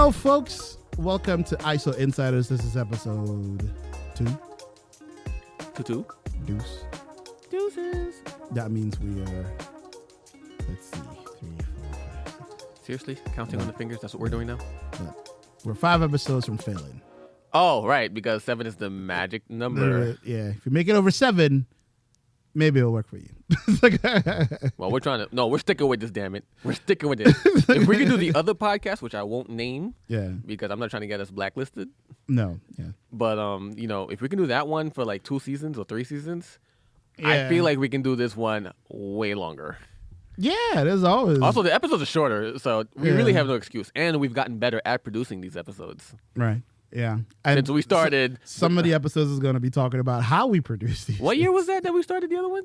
Hello, folks. Welcome to ISO Insiders. This is episode 2. Two. Deuces. That means we are, let's see, 3, 4, 5, 6. Seriously? Counting on the fingers? That's what we're doing now? But we're 5 episodes from failing. Oh, right, because 7 is the magic number. Yeah, if you make it over 7, maybe it'll work for you. Well, we're sticking with this, damn it. We're sticking with it. If we can do the other podcast, which I won't name, because I'm not trying to get us blacklisted. No, yeah. But, if we can do that one for like 2 seasons or 3 seasons, I feel like we can do this one way longer. Yeah, there's always. Also, the episodes are shorter, so we really have no excuse. And we've gotten better at producing these episodes. Right. Yeah. And since we started. Some of the episodes is going to be talking about how we produce these. What year was that we started the other one?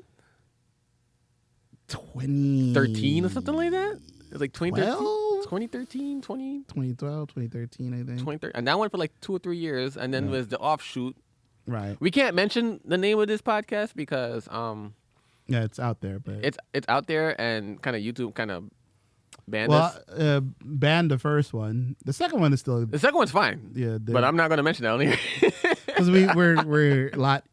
2013 or something like that? It was like 2013, 2012, 2013, I think. 2013. And that went for like 2 or 3 years. And then was the offshoot. Right. We can't mention the name of this podcast because yeah, it's out there, but it's out there and kind of YouTube kind of banned us. Banned the first one. The second one is still. The second one's fine. Yeah, but I'm not going to mention that on here because we're a lot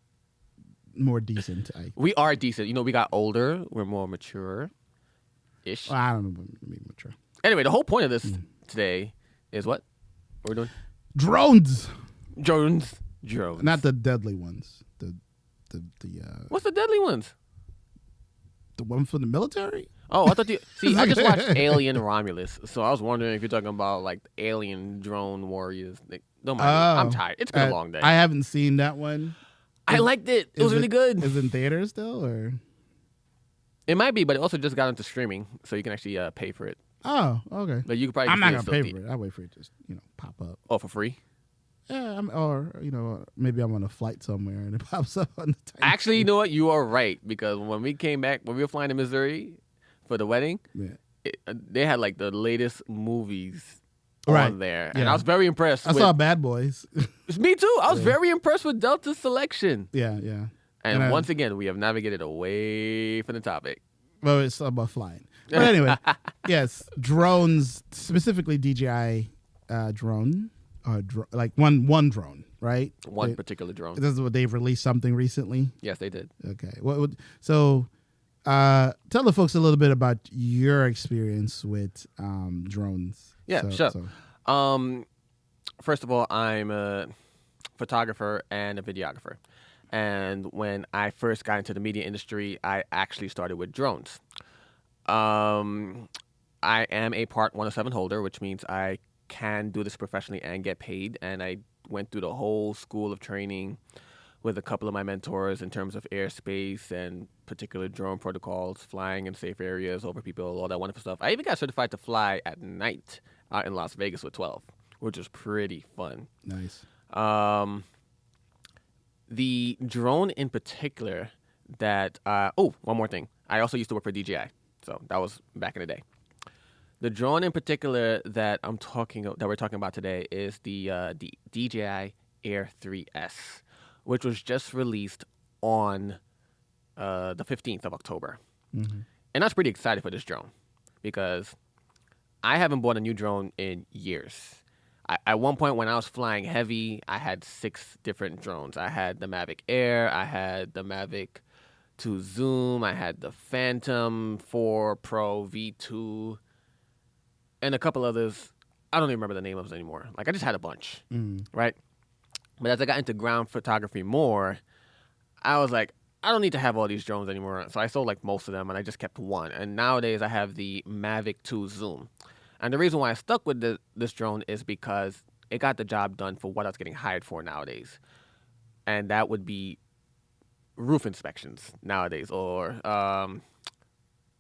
more decent. We are decent. We got older. We're more mature-ish. Well, I don't know about mature. Anyway, the whole point of this today is what we're doing. Drones. Not the deadly ones. The what's the deadly ones? The one from the military? Oh, I thought I just watched Alien Romulus, so I was wondering if you're talking about like alien drone warriors. Don't mind me. I'm tired. It's been a long day. I haven't seen that one. I liked it. It was really good. Is it in theaters still, or? It might be, but it also just got into streaming, so you can actually pay for it. Oh, okay. But you could probably. I'm not gonna pay for it. I'll wait for it to just pop up. Oh, for free? Yeah, maybe I'm on a flight somewhere and it pops up on the time. Actually, you know what? You are right, because when we came back, when we were flying to Missouri for the wedding, they had like the latest movies on there, and I was very impressed. I saw Bad Boys. Me too. I was very impressed with Delta's selection. Yeah. And once again, we have navigated away from the topic. Well, it's about flying. But anyway, yes, drones, specifically DJI drone. Like one drone, right? One particular drone. This is what they've released something recently. Yes, they did. Okay. So tell the folks a little bit about your experience with drones. Yeah, sure. First of all, I'm a photographer and a videographer. And when I first got into the media industry, I actually started with drones. I am a Part 107 holder, which means I can do this professionally and get paid. And I went through the whole school of training with a couple of my mentors in terms of airspace and particular drone protocols, flying in safe areas over people, all that wonderful stuff. I even got certified to fly at night out in Las Vegas with 12, which was pretty fun. Nice. The drone in particular that, one more thing. I also used to work for DJI, so that was back in the day. The drone in particular that we're talking about today is the DJI Air 3S, which was just released on the 15th of October. Mm-hmm. And I was pretty excited for this drone because I haven't bought a new drone in years. At one point when I was flying heavy, I had 6 different drones. I had the Maverick Air, I had the Maverick 2 Zoom, I had the Phantom 4 Pro V2, and a couple others. I don't even remember the name of them anymore. Like, I just had a bunch, right? But as I got into ground photography more, I was like, I don't need to have all these drones anymore. So I sold like most of them, and I just kept one. And nowadays I have the Maverick 2 Zoom. And the reason why I stuck with this drone is because it got the job done for what I was getting hired for nowadays. And that would be roof inspections nowadays, or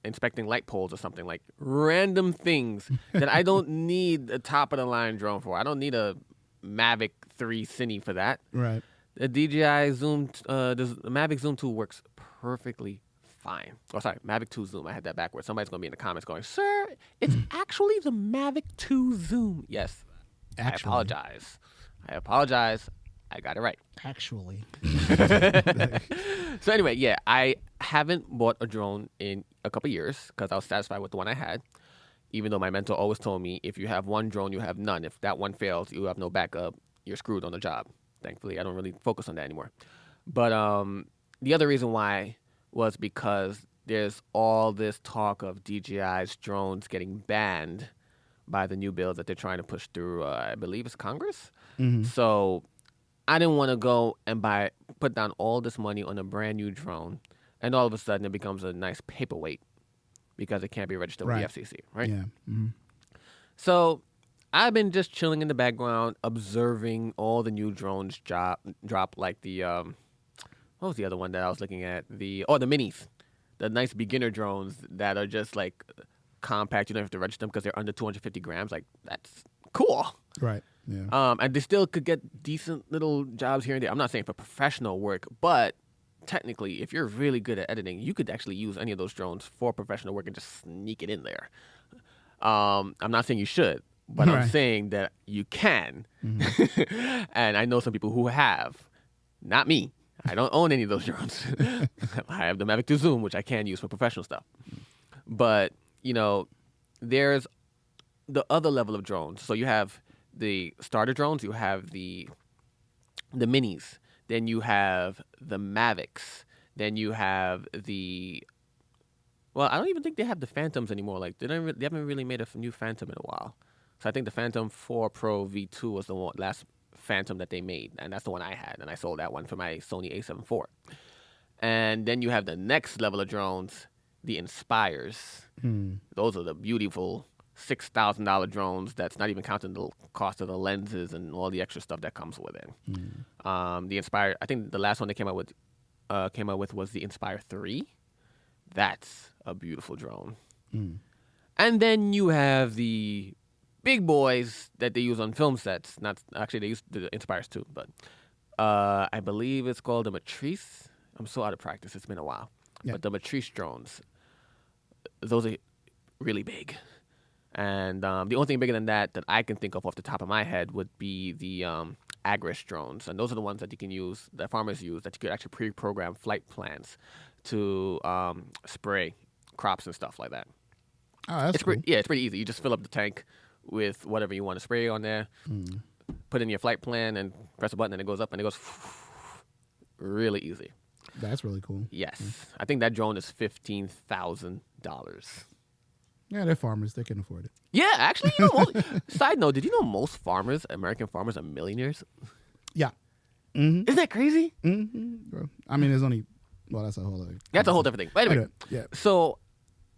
inspecting light poles or something, like random things that I don't need a top-of-the-line drone for. I don't need a Mavic 3 Cine for that. Right. The DJI Zoom, the Mavic Zoom 2 works perfectly fine. Oh, sorry, Mavic 2 Zoom. I had that backwards. Somebody's going to be in the comments going, "Sir, it's actually the Mavic 2 Zoom." Yes, actually. I apologize. I got it right. Actually. So anyway, yeah, I haven't bought a drone in a couple years because I was satisfied with the one I had. even though my mentor always told me, if you have one drone, you have none. If that one fails, you have no backup. You're screwed on the job. Thankfully, I don't really focus on that anymore. But the other reason why was because there's all this talk of DJI's drones getting banned by the new bill that they're trying to push through, I believe it's Congress. So I didn't want to go and put down all this money on a brand new drone, and all of a sudden it becomes a nice paperweight because it can't be registered with the FCC, right? Yeah. So I've been just chilling in the background, observing all the new drones drop like the what was the other one that I was looking at? The minis, the nice beginner drones that are just like compact. You don't have to register them because they're under 250 grams. Like, that's cool. Right. Yeah. And they still could get decent little jobs here and there. I'm not saying for professional work, but technically, if you're really good at editing, you could actually use any of those drones for professional work and just sneak it in there. I'm not saying you should, but I'm saying that you can. And I know some people who have. Not me. I don't own any of those drones. I have the Maverick 2 Zoom, which I can use for professional stuff. But, there's the other level of drones. So you have the starter drones, you have the minis, then you have the Mavics, then you have I don't even think they have the Phantoms anymore. Like, they haven't really made a new Phantom in a while. So I think the Phantom 4 Pro V2 was the last Phantom that they made, and that's the one I had, and I sold that one for my Sony A7 IV. And then you have the next level of drones, the Inspires. Those are the beautiful $6,000 drones that's not even counting the cost of the lenses and all the extra stuff that comes with it. The Inspire, I think the last one they came out with was the Inspire 3. That's a beautiful drone. And then you have the big boys that they use on film sets. Not actually, they use the Inspires too, but I believe it's called the Matrice. I'm so out of practice; it's been a while. Yeah. But the Matrice drones, those are really big. And the only thing bigger than that I can think of off the top of my head would be the Agris drones, and those are the ones that you can use, that farmers use, that you could actually pre-program flight plans to spray crops and stuff like that. Oh, that's cool. It's pretty easy. You just fill up the tank with whatever you want to spray on there, put in your flight plan, and press a button, and it goes up, and it goes really easy. That's really cool. Yes. I think that drone is $15,000. Yeah, they're farmers. They can afford it. Yeah, actually, side note, did you know most farmers, American farmers, are millionaires? Yeah. Isn't that crazy? I mean, there's only, that's a whole other. That's a whole different thing. But anyway, yeah. So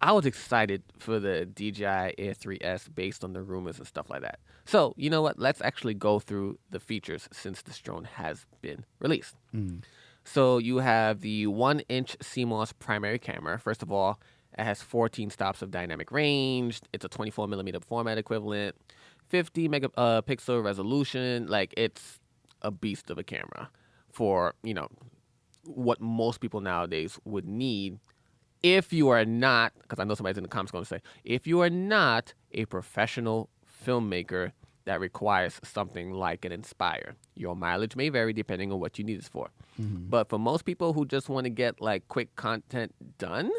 I was excited for the DJI Air 3S based on the rumors and stuff like that. So, you know what? Let's actually go through the features since this drone has been released. So you have the 1-inch CMOS primary camera. First of all, it has 14 stops of dynamic range. It's a 24mm format equivalent, 50 megapixel resolution. Like, it's a beast of a camera for, what most people nowadays would need. If you are not, because I know somebody's in the comments going to say, if you are not a professional filmmaker that requires something like an Inspire, your mileage may vary depending on what you need it for. But for most people who just want to get like quick content done,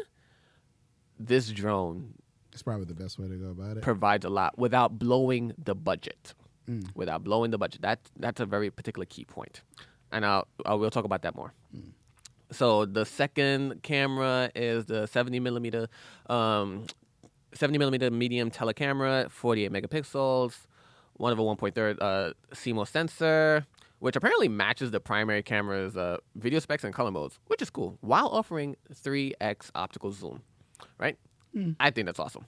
this drone, it's probably the best way to go about it. Provides a lot without blowing the budget. Without blowing the budget, that's a very particular key point, and we'll talk about that more. So the second camera is the 70mm medium telecamera, 48 megapixels, one over 1.3 CMOS sensor, which apparently matches the primary camera's video specs and color modes, which is cool, while offering 3x optical zoom, right? I think that's awesome.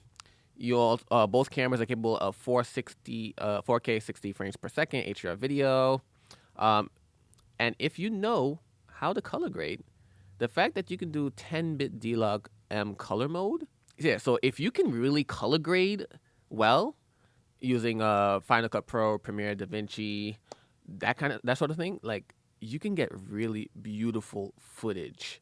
Both cameras are capable of 4K 60 frames per second HDR video. And if you know how to color grade, the fact that you can do 10-bit D-Log M color mode, so if you can really color grade well using Final Cut Pro, Premiere, DaVinci, that sort of thing, like, you can get really beautiful footage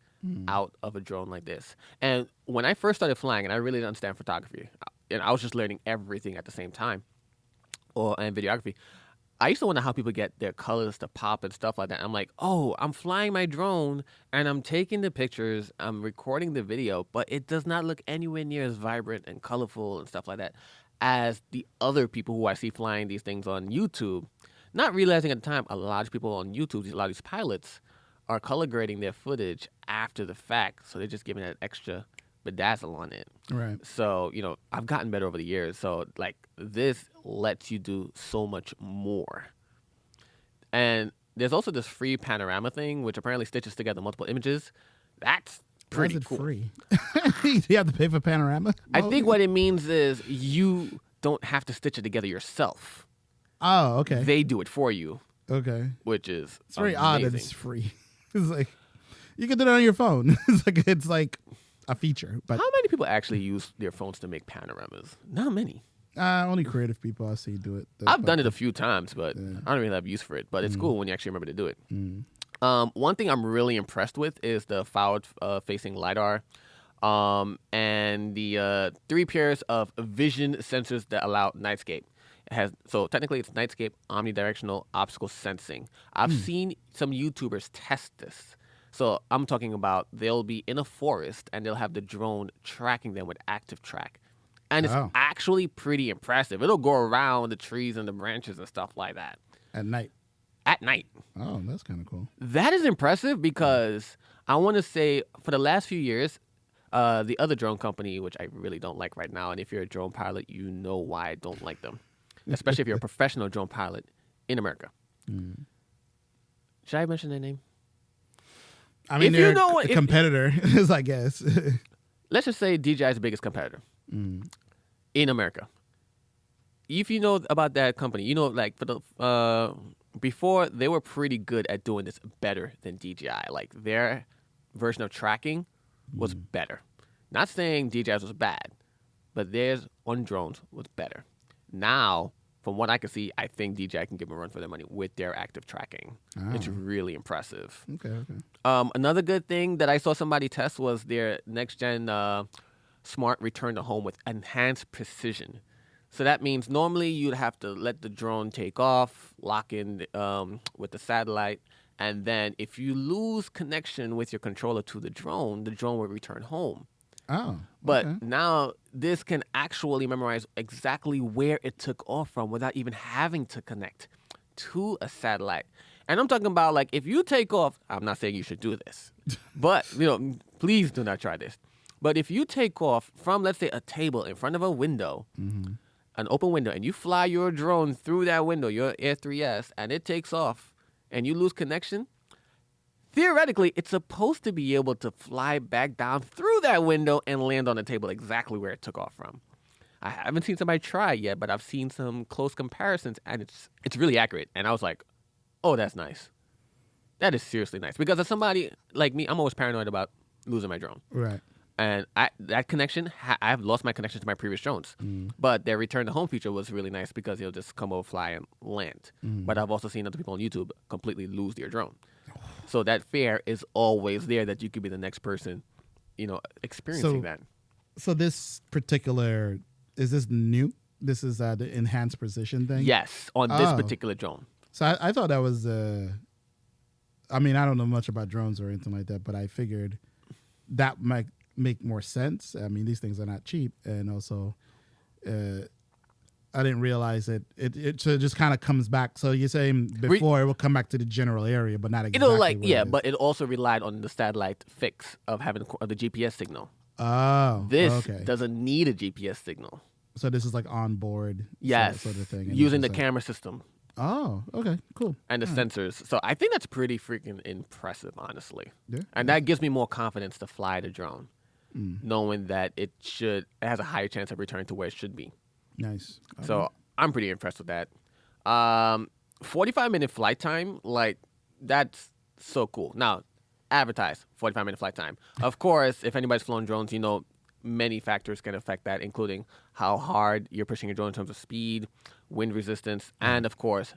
out of a drone like this. And when I first started flying, and I really didn't understand photography, and I was just learning everything at the same time, and videography, I used to wonder how people get their colors to pop and stuff like that. I'm like, oh, I'm flying my drone and I'm taking the pictures, I'm recording the video, but it does not look anywhere near as vibrant and colorful and stuff like that as the other people who I see flying these things on YouTube. Not realizing at the time, a lot of people on YouTube, a lot of these pilots, are color grading their footage after the fact. So they're just giving that extra bedazzle on it. Right. So, I've gotten better over the years. So, like, this lets you do so much more. And there's also this free panorama thing, which apparently stitches together multiple images. That's pretty cool. Free? You have to pay for panorama? I think what it means is you don't have to stitch it together yourself. Oh, okay. They do it for you. Okay. Which is it's very amazing. odd that it's free. It's like you can do it on your phone. It's like a feature. But how many people actually use their phones to make panoramas? Not many. Only creative people I see do it. I've done it a few times, but I don't really have use for it. But it's cool when you actually remember to do it. One thing I'm really impressed with is the forward-facing LiDAR and the 3 pairs of vision sensors that allow nightscape. So technically it's nightscape omnidirectional optical sensing. I've seen some YouTubers test this. So I'm talking about they'll be in a forest and they'll have the drone tracking them with active track. And it's actually pretty impressive. It'll go around the trees and the branches and stuff like that. At night. At night. Oh, that's kind of cool. That is impressive because I want to say for the last few years, the other drone company, which I really don't like right now, and if you're a drone pilot, you know why I don't like them, especially if you're a professional drone pilot in America. Should I mention their name? I mean, they're a competitor, I guess. Let's just say DJI is the biggest competitor in America. If you know about that company, like for the before they were pretty good at doing this better than DJI. Like their version of tracking was better. Not saying DJI's was bad, but theirs on drones was better. Now, from what I can see, I think DJI can give them a run for their money with their active tracking. It's really impressive. Okay. Another good thing that I saw somebody test was their next-gen smart return to home with enhanced precision. So that means normally you'd have to let the drone take off, lock in with the satellite, and then if you lose connection with your controller to the drone will return home. Oh. But now this can actually memorize exactly where it took off from without even having to connect to a satellite. And I'm talking about, like, if you take off, I'm not saying you should do this, but, please do not try this. But if you take off from, let's say, a table in front of a window, an open window, and you fly your drone through that window, your Air 3S, and it takes off, and you lose connection, theoretically, it's supposed to be able to fly back down through that window and land on the table exactly where it took off from. I haven't seen somebody try it yet, but I've seen some close comparisons, and it's really accurate. And I was like, oh, that's nice. That is seriously nice. Because as somebody like me, I'm always paranoid about losing my drone. Right. And that connection, I've lost my connection to my previous drones. But their return to home feature was really nice because it'll just come over, fly, and land. But I've also seen other people on YouTube completely lose their drone. So that fear is always there that you could be the next person, experiencing that. So this particular, is this new? This is the enhanced precision thing? Yes, on this particular drone. So I thought that was, I don't know much about drones or anything like that, but I figured that might make more sense. I mean, these things are not cheap, and also I didn't realize that it just kind of comes back. So you're saying before it will come back to the general area, but not exactly. But it also relied on the satellite fix of having the GPS signal. Oh, this doesn't need a GPS signal. So this is like onboard, yes, sort of thing, using the camera system. Oh, okay, cool. And the sensors. So I think that's pretty freaking impressive, honestly. Yeah. And that gives me more confidence to fly the drone, knowing that it has a higher chance of returning to where it should be. Nice. Okay. So I'm pretty impressed with that. 45-minute flight time, like, that's so cool. Now, advertise 45-minute flight time. Of course, if anybody's flown drones, many factors can affect that, including how hard you're pushing your drone in terms of speed, wind resistance, and, of course,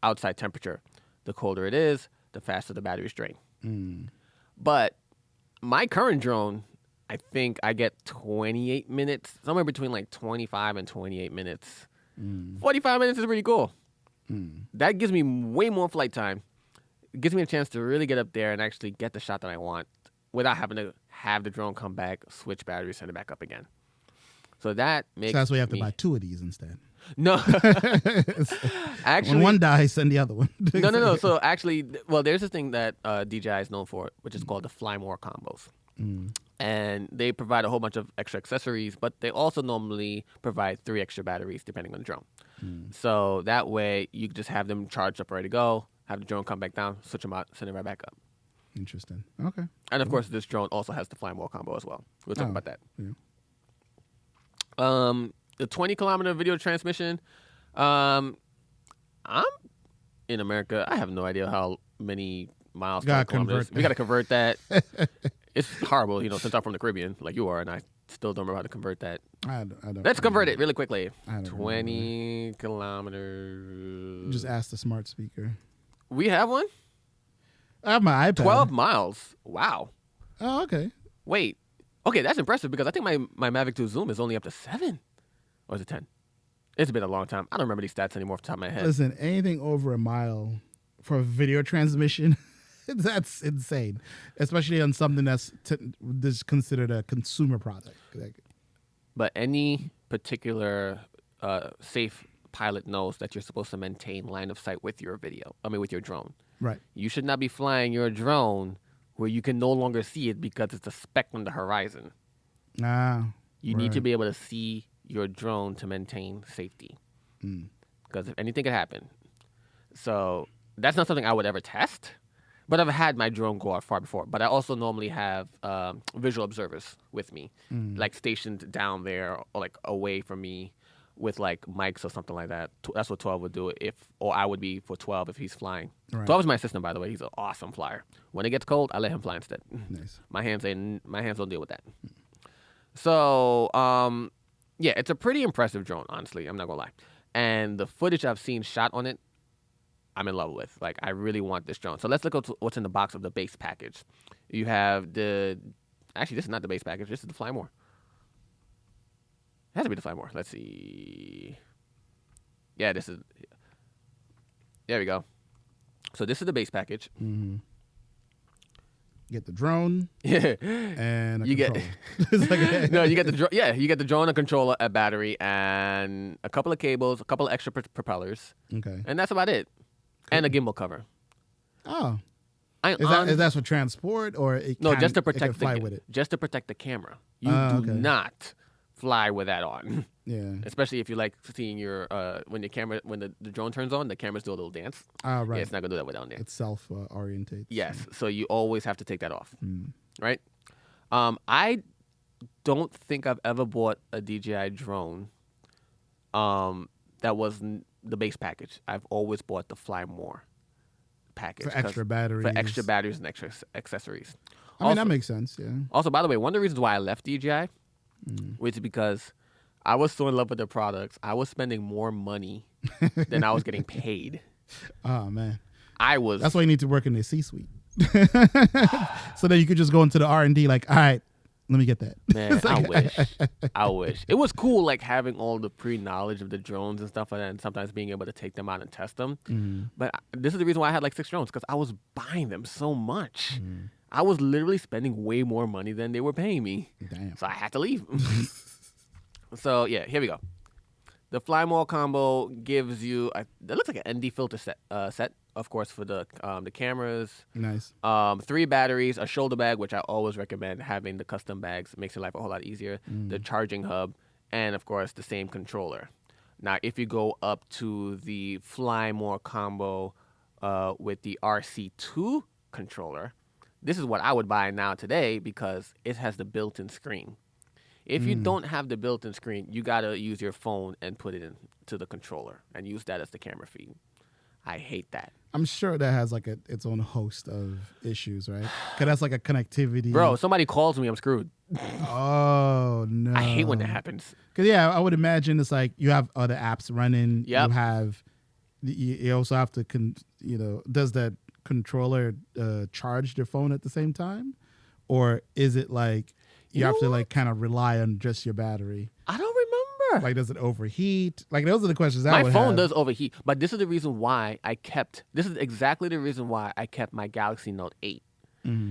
outside temperature. The colder it is, the faster the batteries drain. But my current drone, I think I get 28 minutes, somewhere between like 25 and 28 minutes. 45 minutes is pretty cool. That gives me way more flight time. It gives me a chance to really get up there and actually get the shot that I want without having to have the drone come back, switch batteries, send it back up again. So that makes So that's why you have to buy 2 of these instead. No. Actually, when one dies, send the other one. No. So actually, well, there's this thing that DJI is known for, which is called the Fly More combos. And they provide a whole bunch of extra accessories, but they also normally provide 3 extra batteries depending on the drone. So that way, you can just have them charged up, ready to go, have the drone come back down, switch them out, send it right back up. Interesting. Okay. And of course, this drone also has the Fly More combo as well. We'll talk about that. Yeah. The 20-kilometer video transmission, I'm in America. I have no idea how many miles per kilometers. We got to convert that. It's horrible, since I'm from the Caribbean, like you are, and I still don't remember how to convert that. I don't Let's convert it really quickly. 20 kilometers. Just ask the smart speaker. We have one? I have my iPad. 12 miles. Wow. Oh, okay. Wait. Okay, that's impressive because I think my Maverick 2 Zoom is only up to 7. Or is it 10? It's been a long time. I don't remember these stats anymore off the top of my head. Listen, anything over a mile for video transmission, that's insane. Especially on something that's considered a consumer product. But any particular safe pilot knows that you're supposed to maintain line of sight with your with your drone. Right. You should not be flying your drone where you can no longer see it because it's a speck on the horizon. You need to be able to see your drone to maintain safety. Because if anything could happen. So that's not something I would ever test. But I've had my drone go out far before. But I also normally have visual observers with me, like stationed down there or like away from me with like mics or something like that. That's what 12 would do or I would be for 12 if he's flying. Right. 12 is my assistant, by the way. He's an awesome flyer. When it gets cold, I let him fly instead. Nice. My hands don't deal with that. So, yeah, it's a pretty impressive drone, honestly. I'm not going to lie. And the footage I've seen shot on it, I'm in love with. Like, I really want this drone. So let's look at what's in the box of the base package. You have actually, this is not the base package. This is the Fly More. It has to be the Fly More. Let's see. Yeah, there we go. So this is the base package. Mm-hmm. Get the drone. Yeah. And you controller. You get the drone. Yeah, you get the drone, a controller, a battery, and a couple of cables, a couple of extra propellers. Okay. And that's about it. Cool. And a gimbal cover. Oh. Is that for transport or just to protect with it? Just to protect the camera. You do not fly with that on. Yeah. Especially if you like seeing your when the drone turns on, the cameras do a little dance. Right. Yeah, it's not gonna do that without there. It's self orientated. Yes. So you always have to take that off. Right? I don't think I've ever bought a DJI drone that was the base package. I've always bought the Fly More package. For extra batteries. For extra batteries and extra accessories. I mean, that makes sense, yeah. Also, by the way, one of the reasons why I left DJI was because I was so in love with their products. I was spending more money than I was getting paid. Oh, man. That's why you need to work in the C-suite. So that you could just go into the R&D like, all right, let me get that. Man, I wish. It was cool like having all the pre-knowledge of the drones and stuff like that and sometimes being able to take them out and test them. But this is the reason why I had like 6 drones because I was buying them so much. I was literally spending way more money than they were paying me. Damn. So I had to leave. So, yeah, here we go. The Fly More combo gives you, it looks like an ND filter set, of course, for the cameras. Nice. 3 batteries, a shoulder bag, which I always recommend having the custom bags. It makes your life a whole lot easier. The charging hub, and, of course, the same controller. Now, if you go up to the Fly More combo with the RC2 controller, this is what I would buy now today because it has the built-in screen. If you don't have the built-in screen, you got to use your phone and put it into the controller and use that as the camera feed. I hate that. I'm sure that has like its own host of issues, right? Because that's like a connectivity. Bro, somebody calls me, I'm screwed. Oh, no. I hate when that happens. Because, yeah, I would imagine it's like you have other apps running. Yep. You also have to, does that controller charge your phone at the same time? Or is it like you have to like kind of rely on just your battery? I don't remember. Sure. Like, does it overheat? Like, those are the questions I My would phone have. does overheat, but this is the reason why this is exactly the reason why I kept my Galaxy Note 8.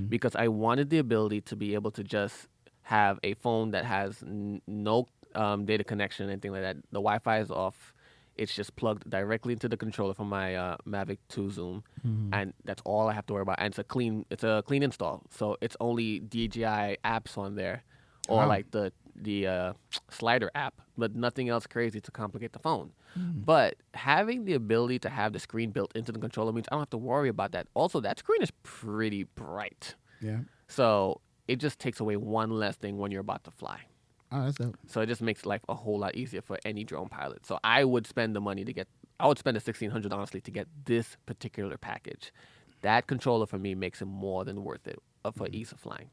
Because I wanted the ability to be able to just have a phone that has no data connection, anything like that. The Wi-Fi is off. It's just plugged directly into the controller from my Maverick 2 Zoom, and that's all I have to worry about. And it's a clean install, so it's only DJI apps on there, or like the slider app, but nothing else crazy to complicate the phone. But having the ability to have the screen built into the controller means I don't have to worry about that. Also, that screen is pretty bright. Yeah. So it just takes away one less thing when you're about to fly. Oh, that's dope. So it just makes life a whole lot easier for any drone pilot. So I would spend the money I would spend the $1,600 honestly to get this particular package. That controller for me makes it more than worth it for ease of flying.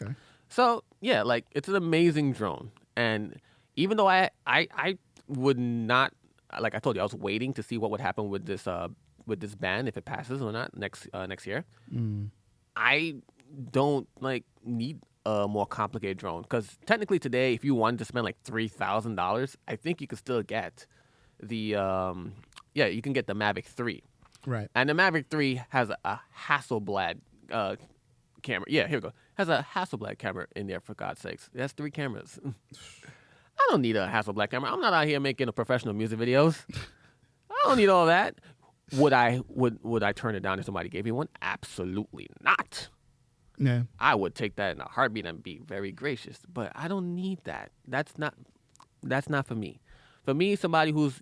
Okay. So yeah, like it's an amazing drone. And even though I would not, like I told you, I was waiting to see what would happen with this ban, if it passes or not next year. I don't need a more complicated drone, because technically today, if you wanted to spend like $3,000, I think you could still get the you can get the Maverick 3. Right. And the Maverick 3 has a Hasselblad camera. Yeah, here we go. Has a Hasselblad camera in there, for God's sakes. It has 3 cameras. I don't need a Hasselblad camera. I'm not out here making professional music videos. I don't need all that. Would I turn it down if somebody gave me one? Absolutely not. Yeah. I would take that in a heartbeat and be very gracious. But I don't need that. That's not for me. For me, somebody who's,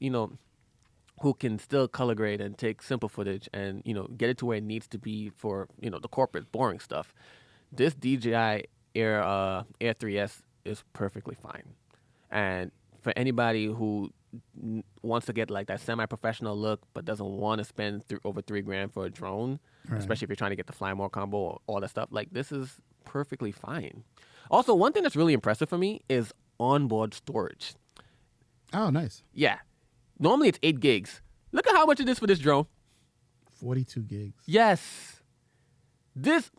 who can still color grade and take simple footage and, get it to where it needs to be for, the corporate boring stuff. This DJI Air 3S is perfectly fine. And for anybody who wants to get like that semi-professional look but doesn't want to spend over $3,000 for a drone, especially if you're trying to get the Fly More combo or all that stuff, like this is perfectly fine. Also, one thing that's really impressive for me is onboard storage. Oh, nice. Yeah. Normally it's 8 gigs. Look at how much it is for this drone. 42 gigs. Yes. That's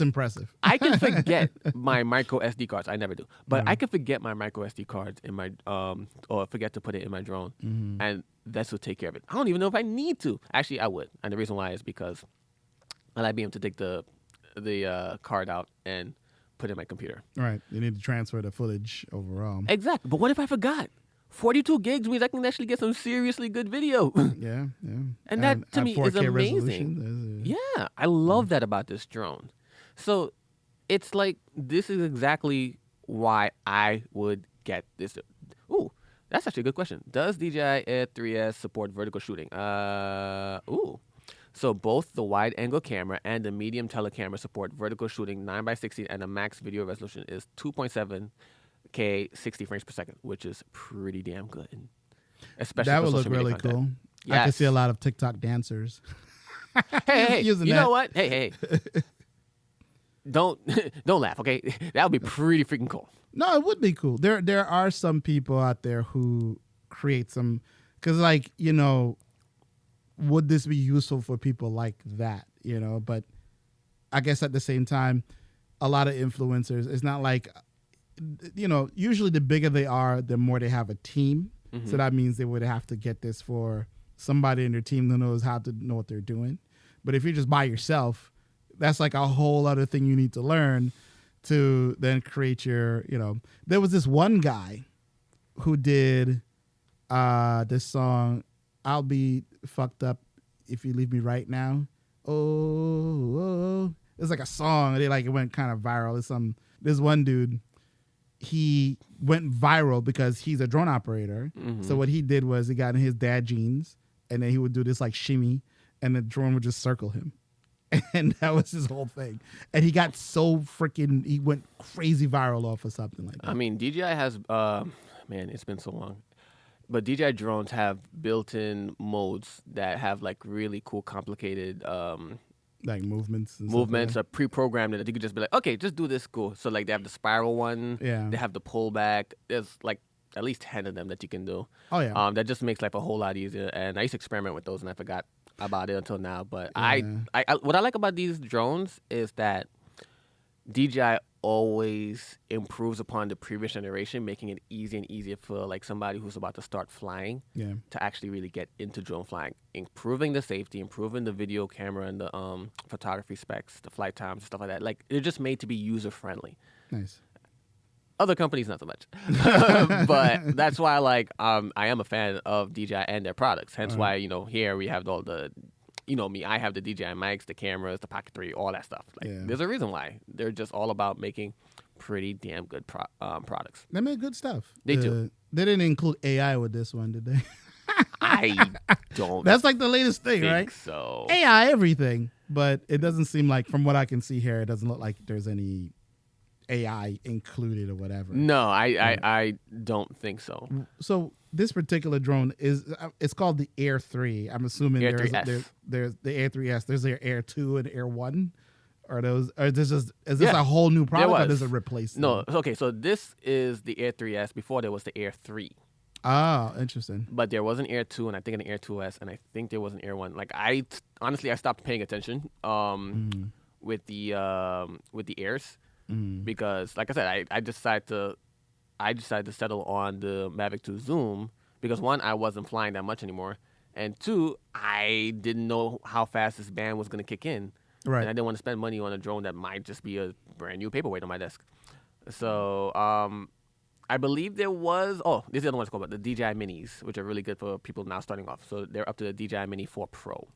impressive. I can forget my micro SD cards. I never do, but I can forget my micro SD cards in my or forget to put it in my drone, and this will take care of it. I don't even know if I need to. Actually, I would, and the reason why is because I like being able to take the card out and put it in my computer. Right. You need to transfer the footage overall. Exactly. But what if I forgot? 42 gigs means I can actually get some seriously good video. Yeah. And that, to me, is 4K amazing. Yeah, I love that about this drone. So it's like, this is exactly why I would get this. Ooh, that's actually a good question. Does DJI Air 3S support vertical shooting? So both the wide-angle camera and the medium telecamera support vertical shooting 9x60, and the max video resolution is 2.7K 60 frames per second, which is pretty damn good. Especially that for would look social media really content. cool. Yes. I can see a lot of TikTok dancers. Hey, using you that. know what? Hey. Don't laugh, okay? That would be pretty freaking cool. No, it would be cool. There are some people out there who create some, because would this be useful for people like that? But I guess at the same time, a lot of influencers, it's not like, usually the bigger they are, the more they have a team. Mm-hmm. So that means they would have to get this for somebody in their team who knows how to know what they're doing. But if you're just by yourself, that's like a whole other thing you need to learn to then create your, there was this one guy who did this song, I'll Be Fucked Up If You Leave Me Right Now. Oh. It's like a song. It went kind of viral. This one dude, he went viral because he's a drone operator. Mm-hmm. So what he did was he got in his dad jeans and then he would do this like shimmy and the drone would just circle him. And that was his whole thing. And he got he went crazy viral off of something like that. I mean, DJI has, man, it's been so long. But DJI drones have built-in modes that have like really cool, complicated like movements, are pre-programmed that you could just be like, okay, just do this, cool. So like they have the spiral one, they have the pullback. There's like at least 10 of them that you can do. Oh yeah, that just makes life a whole lot easier. And I used to experiment with those, and I forgot about it until now. But I what I like about these drones is that DJI always improves upon the previous generation, making it easier and easier for like somebody who's about to start flying to actually really get into drone flying, improving the safety, improving the video camera and the photography specs, the flight times, stuff like that. Like they're just made to be user friendly. Nice. Other companies, not so much, but that's why I am a fan of DJI and their products. Hence why here we have all the. Me, I have the DJI mics, the cameras, the Pocket 3, all that stuff. There's a reason why. They're just all about making pretty damn good products. They make good stuff. They do. They didn't include AI with this one, did they? I don't That's like the latest thing, think right? So. AI everything, but it doesn't seem like, from what I can see here, it doesn't look like there's any AI included or whatever. No, I don't think so. So this particular drone it's called the Air 3. I'm assuming Air there's the Air 3S. There's the Air 2 and Air 1. Is this a whole new product or does it replace them? No, okay, so this is the Air 3S. Before there was the Air 3. Oh, interesting. But there was an Air 2 and I think an Air 2S and I think there was an Air 1. Like honestly I stopped paying attention with the Airs because like I said I decided to settle on the Maverick 2 Zoom because one, I wasn't flying that much anymore, and two, I didn't know how fast this band was going to kick in. Right. And I didn't want to spend money on a drone that might just be a brand new paperweight on my desk. So I believe there was, this is the other one it's called, but the DJI Minis, which are really good for people now starting off. So they're up to the DJI Mini 4 Pro.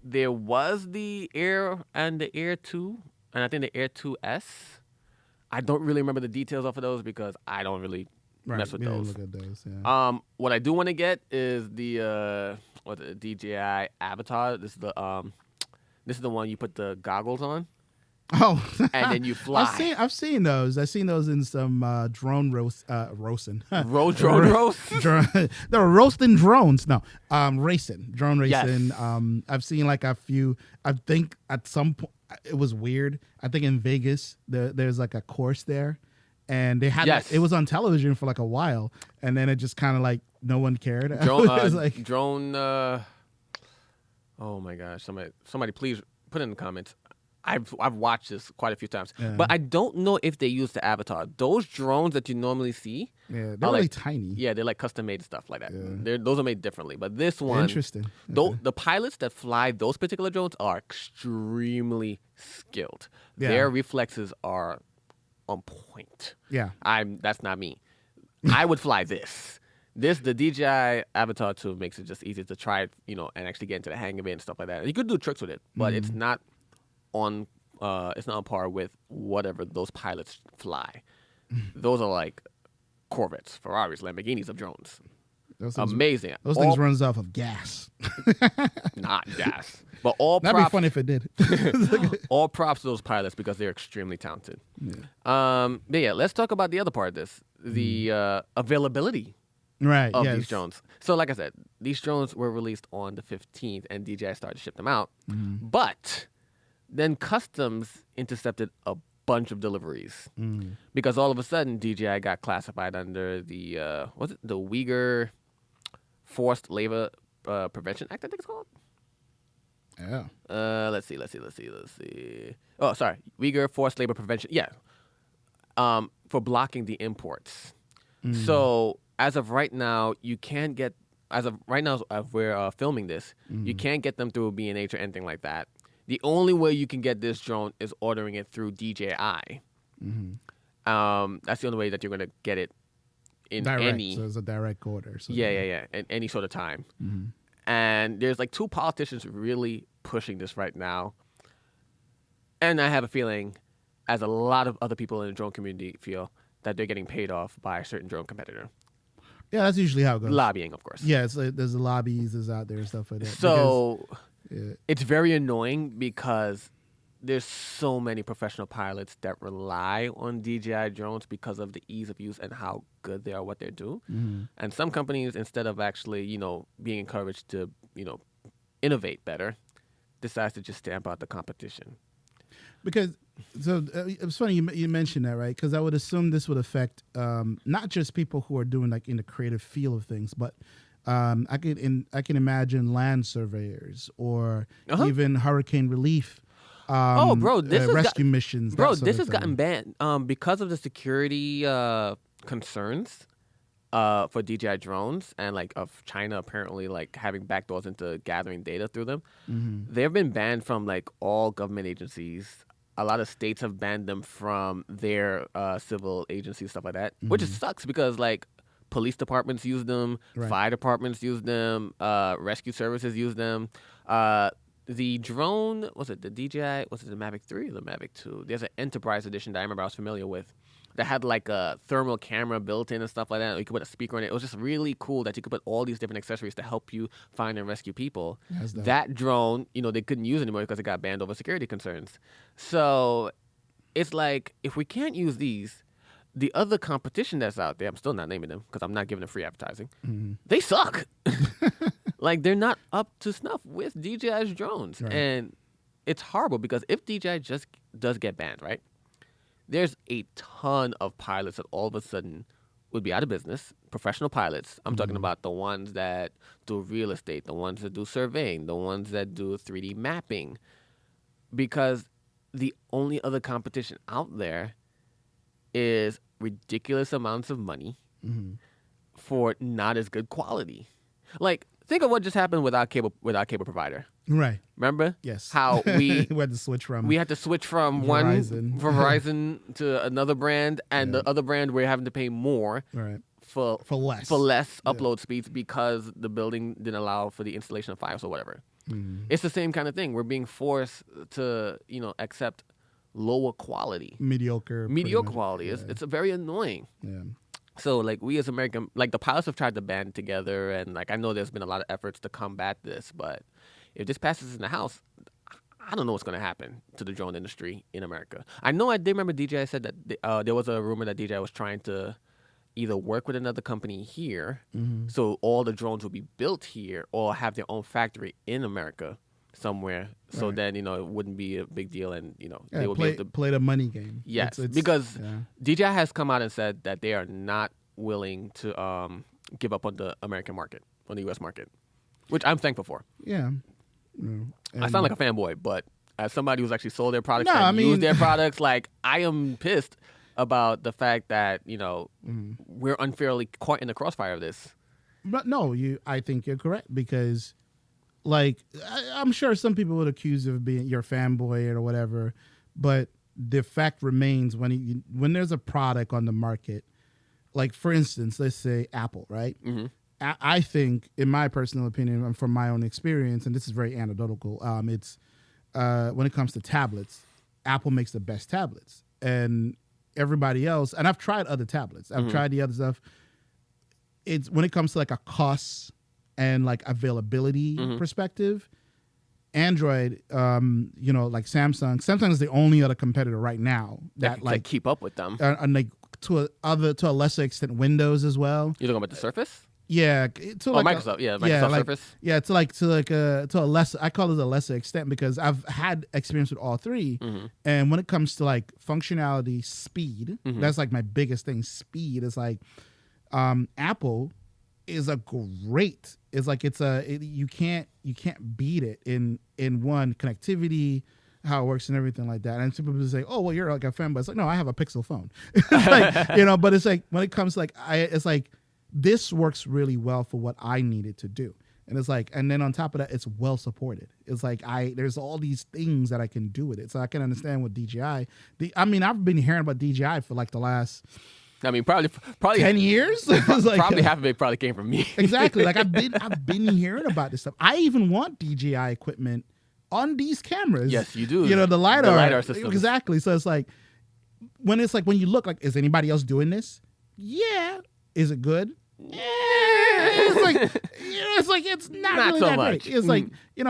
There was the Air and the Air 2, and I think the Air 2S. I don't really remember the details of those because I don't really mess with those. Look at those. Yeah. What I do want to get is the DJI Avatar. This is the one you put the goggles on. Oh, and then you fly. I've seen those. I've seen those in some drone roasting. Drone roast. They were roasting drones. No, racing, drone racing. Yes. I've seen like a few. I think at some point it was weird. I think in Vegas there's like a course there, and they had it was on television for like a while, and then it just kind of like no one cared. Drone. Oh my gosh! Somebody, please put in the comments. I've watched this quite a few times, but I don't know if they use the Avatar. Those drones that you normally see, they're really tiny. Yeah, they're like custom made stuff like that. Yeah. Those are made differently, but this one, interesting. The pilots that fly those particular drones are extremely skilled. Yeah. Their reflexes are on point. Yeah, That's not me. I would fly this. The DJI Avatar 2 makes it just easier to try it, and actually get into the hang of it and stuff like that. And you could do tricks with it, but it's not on par with whatever those pilots fly. Those are like Corvettes, Ferraris, Lamborghinis of drones. Amazing. Those things runs off of gas. Not gas. But all That'd props, be funny if it did. all props to those pilots because they're extremely talented. But yeah, let's talk about the other part of this, the availability of these drones. So like I said, these drones were released on the 15th and DJI started to ship them out. But then Customs intercepted a bunch of deliveries because all of a sudden DJI got classified under the the Uyghur Forced Labor Prevention Act, I think it's called. Yeah. Let's see. Oh, sorry, Uyghur Forced Labor Prevention. Yeah. For blocking the imports. So as of right now, you can't get. As we're filming this, you can't get them through B&H or anything like that. The only way you can get this drone is ordering it through DJI. That's the only way that you're going to get it in direct, so it's a direct order. So yeah. In any sort of time. And there's like two politicians really pushing this right now. And I have a feeling, as a lot of other people in the drone community feel, that they're getting paid off by a certain drone competitor. Yeah, that's usually how it goes. Lobbying, of course. Yeah, there's the lobbies out there and stuff like that. So it's very annoying because there's so many professional pilots that rely on DJI drones because of the ease of use and how good they are what they do. And some companies, instead of actually, being encouraged to, innovate better, decides to just stamp out the competition. Because it's funny you mentioned that, right? Because I would assume this would affect not just people who are doing like in the creative field of things, but I can imagine land surveyors or even hurricane relief bro, this rescue missions. Bro, this has gotten banned because of the security concerns for DJI drones and like of China apparently like having backdoors into gathering data through them. They've been banned from like all government agencies. A lot of states have banned them from their civil agencies, stuff like that, which just sucks because like police departments use them, fire departments use them, rescue services use them. The drone, was it the DJI, was it the Maverick 3 or the Maverick 2? There's an Enterprise edition that I remember I was familiar with that had like a thermal camera built in and stuff like that. You could put a speaker on it. It was just really cool that you could put all these different accessories to help you find and rescue people. That drone, they couldn't use anymore because it got banned over security concerns. So it's like, if we can't use these, the other competition that's out there, I'm still not naming them because I'm not giving them free advertising. They suck. Like, they're not up to snuff with DJI's drones. Right. And it's horrible because if DJI just does get banned, right, there's a ton of pilots that all of a sudden would be out of business, professional pilots. I'm talking about the ones that do real estate, the ones that do surveying, the ones that do 3D mapping. Because the only other competition out there is ridiculous amounts of money for not as good quality. Like, think of what just happened with our cable provider. Right. Remember? Yes. How we had to switch from Verizon to another brand, and the other brand we're having to pay more for less upload speeds because the building didn't allow for the installation of files or whatever. It's the same kind of thing. We're being forced to accept lower quality, mediocre quality. It's very annoying. Yeah. So, like, we as American, like, the pilots have tried to band together, and, like, I know there's been a lot of efforts to combat this, but if this passes in the House, I don't know what's going to happen to the drone industry in America. I did remember DJI said that there was a rumor that DJI was trying to either work with another company here, so all the drones will be built here, or have their own factory in America somewhere, so then it wouldn't be a big deal, and they will be able to play the money game. Yes, because DJI has come out and said that they are not willing to give up on the American market, on the U.S. market, which I'm thankful for. Yeah, I sound like a fanboy, but as somebody who's actually sold their products used their products, like, I am pissed about the fact that we're unfairly caught in the crossfire of this. But no, I think you're correct because. Like, I'm sure some people would accuse you of being your fanboy or whatever, but the fact remains when there's a product on the market, like, for instance, let's say Apple, right? I think, in my personal opinion, from my own experience, and this is very anecdotal, it's when it comes to tablets, Apple makes the best tablets, and everybody else. And I've tried other tablets. I've tried the other stuff. It's when it comes to like a cost and like availability perspective, Android, like Samsung is the only other competitor right now that like keep up with them, and like to a lesser extent Windows as well. You're talking about the Surface? Yeah, Microsoft. Surface. To a lesser. I call it a lesser extent because I've had experience with all three, and when it comes to like functionality, speed, that's like my biggest thing. Speed is like Apple is a great. It's like you can't beat it in one connectivity, how it works and everything like that. And some people say, "Oh, well, you're like a fanboy." It's like, no, I have a Pixel phone. It's like, but it's like when it comes to like it's like this works really well for what I needed to do. And it's like, and then on top of that, it's well supported. It's like there's all these things that I can do with it. So I can understand what DJI. I've been hearing about DJI for like the last. Probably 10 years. Like, probably half of it probably came from me. Exactly. Like I've been hearing about this stuff. I even want DJI equipment on these cameras. Yes, you do. The LiDAR system. Exactly. So it's like when you look like, is anybody else doing this? Yeah. Is it good? Yeah. It's like it's not really so that much. great. It's like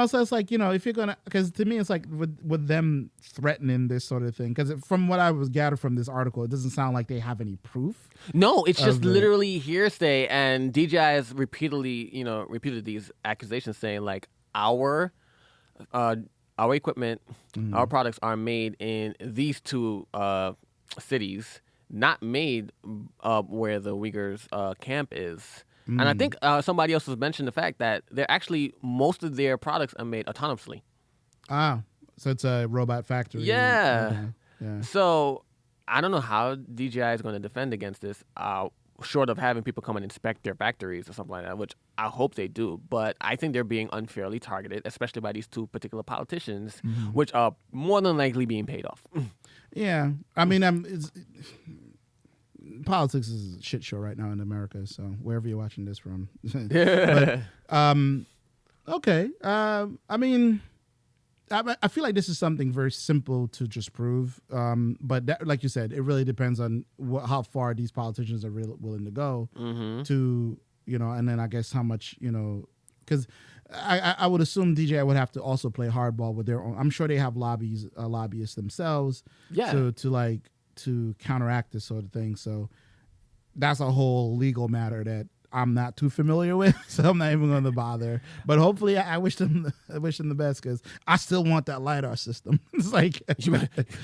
so it's like if you're gonna, because to me it's like with them threatening this sort of thing, because from what I was gathered from this article, it doesn't sound like they have any proof. No, it's just literally hearsay, and DJI has repeatedly repeated these accusations, saying like our equipment, our products are made in these two cities, not made where the Uyghurs camp is. And I think somebody else has mentioned the fact that they're actually, most of their products are made autonomously. So it's a robot factory. Yeah. Okay. Yeah. So I don't know how DJI is going to defend against this, short of having people come and inspect their factories or something like that, which I hope they do. But I think they're being unfairly targeted, especially by these two particular politicians, which are more than likely being paid off. Yeah. I mean, politics is a shit show right now in America. So wherever you're watching this from. But, okay. I mean, I feel like this is something very simple to just prove. But that, like you said, it really depends on how far these politicians are willing to go to, and then I guess how much, because I would assume DJI would have to also play hardball with their own. I'm sure they have lobbyists themselves. Yeah. To counteract this sort of thing. So that's a whole legal matter that I'm not too familiar with, so I'm not even going to bother. But hopefully, I wish them the best because I still want that LiDAR system. It's like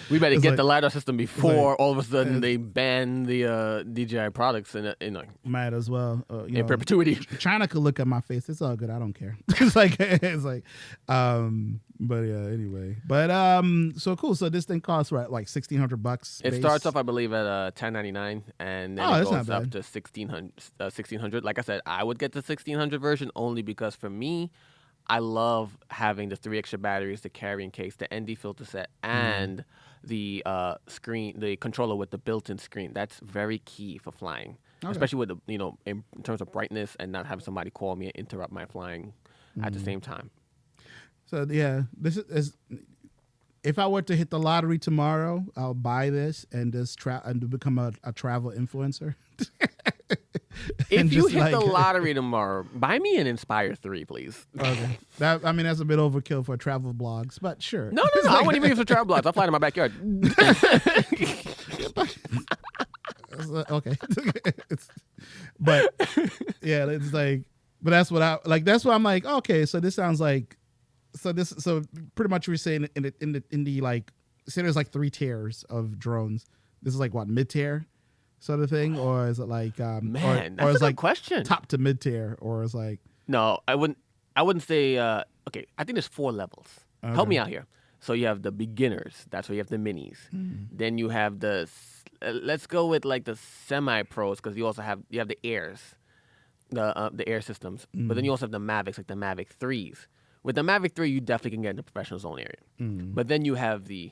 we better get the LiDAR system before all of a sudden they ban the DJI products in might as well in perpetuity. China could look at my face. It's all good. I don't care. But yeah, anyway. But so cool. So this thing costs like $1,600. It starts off, I believe, at $10.99, and then it goes up to $1,600. Like I said, I would get the $1,600 version only because for me, I love having the 3 extra batteries, the carrying case, the ND filter set, and the screen, the controller with the built-in screen. That's very key for flying, especially with the in terms of brightness and not having somebody call me and interrupt my flying at the same time. So yeah, this is if I were to hit the lottery tomorrow, I'll buy this and just become a travel influencer. If you hit the lottery tomorrow, buy me an Inspire 3, please. Okay. That's a bit overkill for travel blogs, but sure. No. I wouldn't even use for travel blogs. I'll fly to my backyard. Okay. But yeah, it's like, but that's what that's why I'm like, okay, so this sounds like, so pretty much we're saying in the like, say there's like 3 tiers of drones. This is like what, mid-tier sort of thing, or is it like man, or that's is a like good question. Top to mid-tier, or is like no, I wouldn't say okay. I think there's 4 levels. Okay. Help me out here. So you have the beginners. That's where you have the minis. Then you have the let's go with like the semi-pros because you have the Airs, the Air systems. But then you also have the Mavics, like the Mavic 3s. With the Mavic 3, you definitely can get in the professional zone area. But then you have the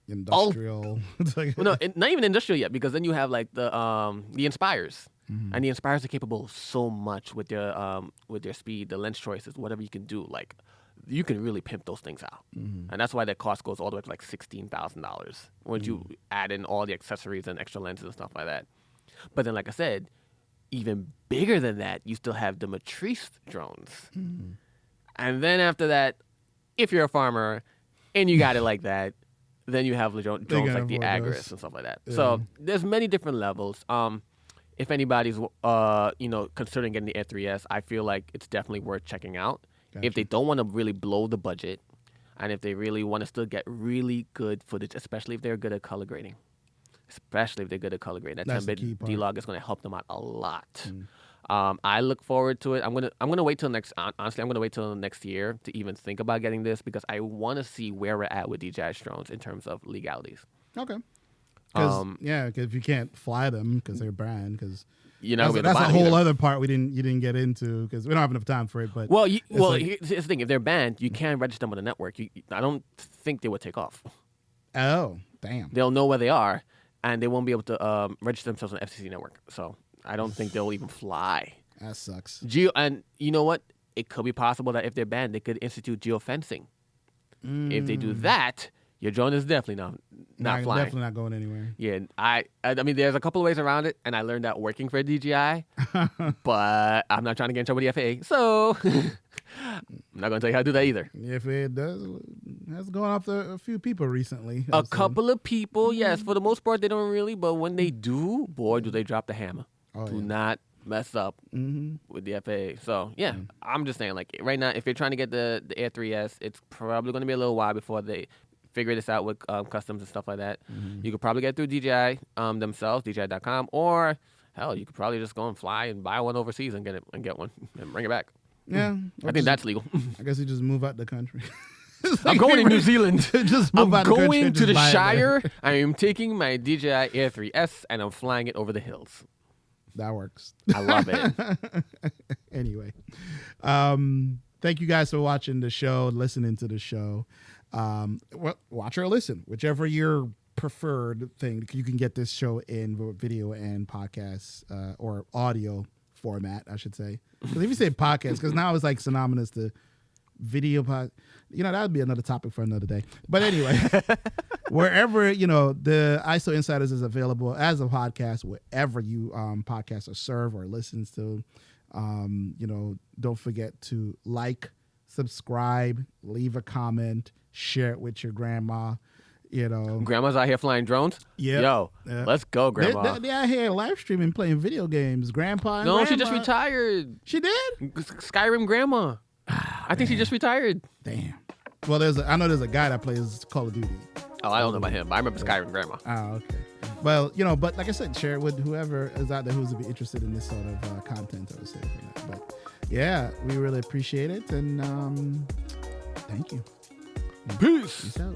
industrial. Well, no, not even industrial yet, because then you have like the Inspires, and the Inspires are capable of so much with their speed, the lens choices, whatever you can do. Like you can really pimp those things out, and that's why their cost goes all the way to like $16,000 once you add in all the accessories and extra lenses and stuff like that. But then, like I said, even bigger than that, you still have the Matrice drones. And then after that, if you're a farmer and you got it like that, then you have drones like the Agris and stuff like that. Yeah. So there's many different levels. If anybody's considering getting the Air 3S, I feel like it's definitely worth checking out. Gotcha. If they don't want to really blow the budget, and if they really want to still get really good footage, especially if they're good at color grading. That 10-bit D-Log is going to help them out a lot. I look forward to it. I'm gonna wait till next. Honestly, I'm gonna wait till next year to even think about getting this because I want to see where we're at with DJI drones in terms of legalities. Okay. Because if you can't fly them because they're banned, because that's a whole other part you didn't get into because we don't have enough time for it. But here's the thing: if they're banned, you can't register them on the network. I don't think they would take off. Oh, damn! They'll know where they are, and they won't be able to register themselves on the FCC network. So. I don't think they'll even fly. That sucks. And you know what? It could be possible that if they're banned, they could institute geofencing. If they do that, your drone is definitely not flying. Definitely not going anywhere. Yeah, I mean, there's a couple of ways around it, and I learned that working for DJI. But I'm not trying to get in trouble with the FAA, so I'm not going to tell you how to do that either. If it does, that's going after a few people recently. A couple of people, yes. For the most part, they don't really, but when they do, boy, do they drop the hammer. Do not mess up with the FAA. So, I'm just saying, like, right now, if you're trying to get the Air 3S, it's probably going to be a little while before they figure this out with customs and stuff like that. You could probably get through DJI themselves, DJI.com, or, hell, you could probably just go and fly and buy one overseas and get one and bring it back. Yeah. I think that's legal. I guess you just move out the country. I'm going to New Zealand. Just I'm move out of the country going and to just the buy it there. Shire. I am taking my DJI Air 3S and I'm flying it over the hills. That works. I love it. Anyway, thank you guys for watching the show, listening to the show. Watch or listen, whichever your preferred thing. You can get this show in video and podcast or audio format, I should say. Because if you say podcast, because now it's like synonymous to video pod. That would be another topic for another day. But anyway, wherever, the ISO Insiders is available as a podcast, wherever you podcasts are served or listens to. Don't forget to like, subscribe, leave a comment, share it with your grandma. Grandma's out here flying drones? Yeah. Yo, let's go, Grandma. They're out here live streaming, playing video games. Grandpa and No, Grandma. she just retired. She did? Skyrim Grandma. I think she just retired. Damn. Well, I know there's a guy that plays Call of Duty. Oh, I don't know about him, but I remember Skyrim Grandma. Oh, okay. Well, but like I said, share it with whoever is out there who's be interested in this sort of content, I would say. But yeah, we really appreciate it. And thank you. Peace. Peace out.